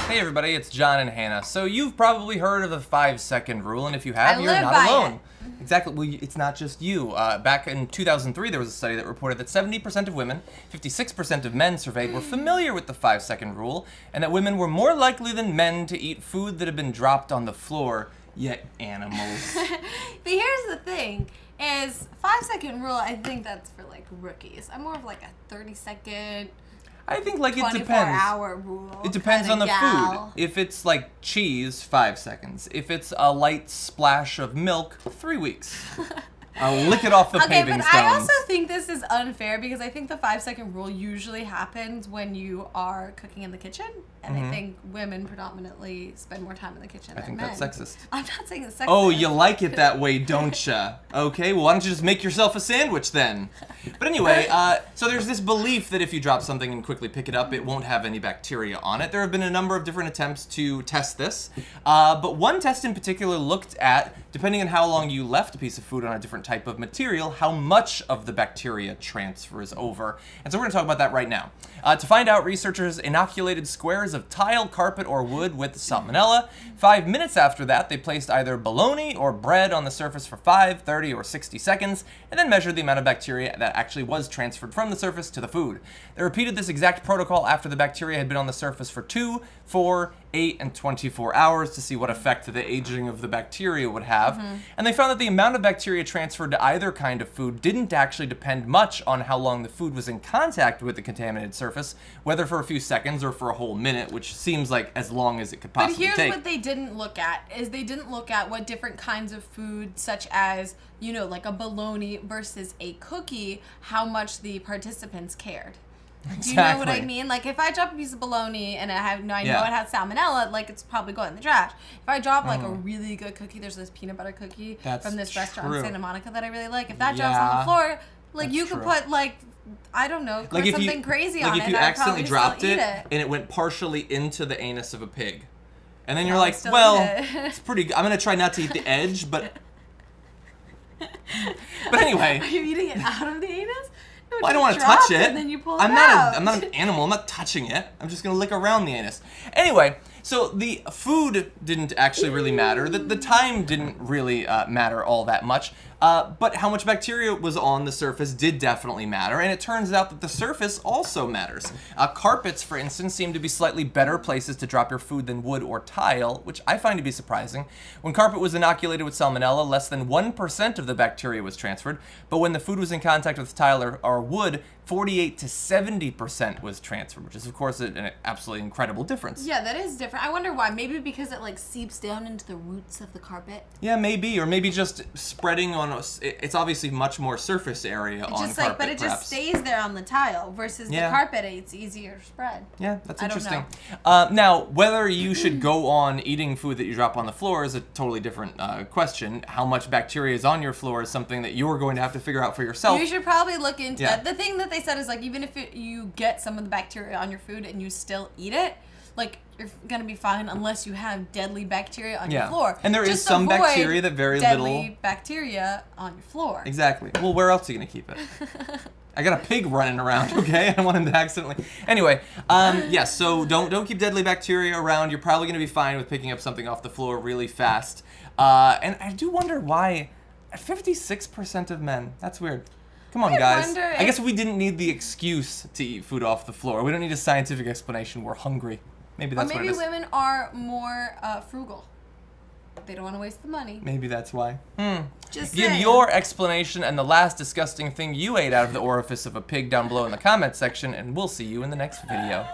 Hey everybody, it's John and Hannah. So you've probably heard of the 5-second rule, and if you have, I you're live not by alone. Exactly. Well, it's not just you. Back in 2003, there was a study that reported that 70% of women, 56% of men surveyed were familiar with the 5-second rule, and that women were more likely than men to eat food that had been dropped on the floor, yet animals. But here's the thing, is 5-second rule, I think that's for like rookies. I'm more of like a 30-second, I think like it 24-hour rule. It depends on the food. If it's like cheese, 5 seconds. If it's a light splash of milk, 3 weeks. I'll lick it off the paving but stones. I also think this is unfair because I think the 5-second rule usually happens when you are cooking in the kitchen, and I think women predominantly spend more time in the kitchen than men. I think that's sexist. I'm not saying it's sexist. Oh, you like it that way, don't ya? Okay, well, why don't you just make yourself a sandwich then? But anyway, so there's this belief that if you drop something and quickly pick it up, it won't have any bacteria on it. There have been a number of different attempts to test this, but one test in particular looked at, depending on how long you left a piece of food on a different type of material, how much of the bacteria transfers over. And so we're going to talk about that right now. To find out, researchers inoculated squares of tile, carpet, or wood with salmonella. 5 minutes after that, they placed either bologna or bread on the surface for 5, 30, or 60 seconds, and then measured the amount of bacteria that actually was transferred from the surface to the food. They repeated this exact protocol after the bacteria had been on the surface for 2, 4, 8, and 24 hours to see what effect the aging of the bacteria would have. And they found that the amount of bacteria transferred to either kind of food didn't actually depend much on how long the food was in contact with the contaminated surface, whether for a few seconds or for a whole minute, which seems like as long as it could possibly take. But here's what they didn't look at, is they didn't look at what different kinds of food, such as, you know, like a bologna versus a cookie, how much the participants cared. Do you know what I mean? Like, if I drop a piece of bologna and I know it has salmonella, like, it's probably going in the trash. If I drop, like, a really good cookie, there's this peanut butter cookie from this restaurant in Santa Monica that I really like. If that drops on the floor, like, you could put, like, I don't know, put something crazy on it. Like, if you accidentally dropped it and it went partially into the anus of a pig. And then you're like, well, it's pretty good. I'm going to try not to eat the edge, but... But anyway. Are you eating it out of the anus? Well, I don't want to touch it. And then you pull it I'm out. not an animal. I'm not touching it. I'm just going to lick around the anus. Anyway, so the food didn't actually really matter. The time didn't really matter all that much. But how much bacteria was on the surface did definitely matter, and it turns out that the surface also matters. Carpets, for instance, seem to be slightly better places to drop your food than wood or tile, which I find to be surprising. When carpet was inoculated with salmonella, less than 1% of the bacteria was transferred, but when the food was in contact with tile or wood, 48 to 70% was transferred, which is, of course, an absolutely incredible difference. Yeah, that is different. I wonder why. Maybe because it, like, seeps down into the roots of the carpet? Yeah, maybe. Or maybe just spreading on... It's obviously much more surface area on carpet, but it just stays there on the tile, versus the carpet, it's easier to spread. Yeah, that's interesting. I don't know. Now, whether you should go on eating food that you drop on the floor is a totally different question. How much bacteria is on your floor is something that you're going to have to figure out for yourself. You should probably look into that. The thing that they said is, like, even if you get some of the bacteria on your food and you still eat it, like, you're going to be fine unless you have deadly bacteria on your floor. And there is some bacteria that very deadly bacteria on your floor. Exactly. Well, where else are you going to keep it? I got a pig running around, okay? I don't want him to accidentally... Anyway, yes, so don't keep deadly bacteria around. You're probably going to be fine with picking up something off the floor really fast. And I do wonder why 56% of men... That's weird. Come on, guys. I guess we didn't need the excuse to eat food off the floor. We don't need a scientific explanation. We're hungry. Maybe that's what it is. Or maybe women are more frugal. They don't want to waste the money. Maybe that's why. Just Give saying. your explanation and the last disgusting thing you ate out of the orifice of a pig down below in the comments section, and we'll see you in the next video.